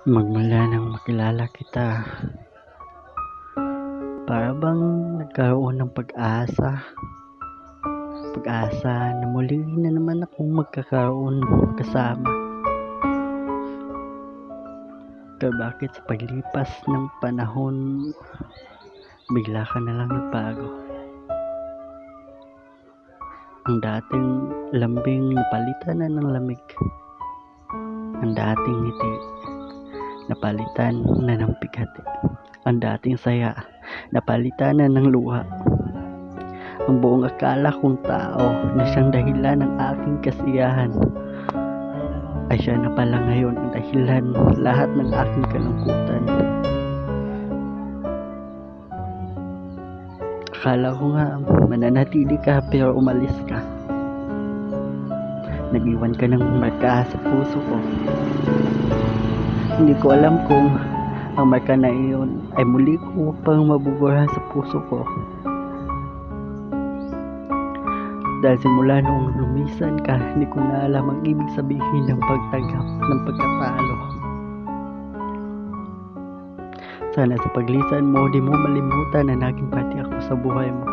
Magmula nang makilala kita, para bang nagkaroon ng pag-asa na muli na naman akong magkakaroon kasama. Pero bakit sa paglipas ng panahon, bigla ka na lang nagbago? Ang dating lambing napalitan na ng lamig. Ang dating ngiti napalitan na ng bigati. Ang dating saya napalitan na ng luha. Ang buong akala kong tao na siyang dahilan ng aking kasiyahan ay siya na pala ngayon ang dahilan lahat ng aking kalungkutan. Akala ko nga mananatili ka pero umalis ka. Nag-iwan ka ng marka sa puso ko. Hindi ko alam kung ang marka na iyon ay muli ko pang mabubura sa puso ko. Dahil simula noong lumisan ka, hindi ko na alam ang ibig sabihin ng pagtanggap ng pagkatalo. Sana sa paglisan mo, di mo malimutan na naging parte ako sa buhay mo.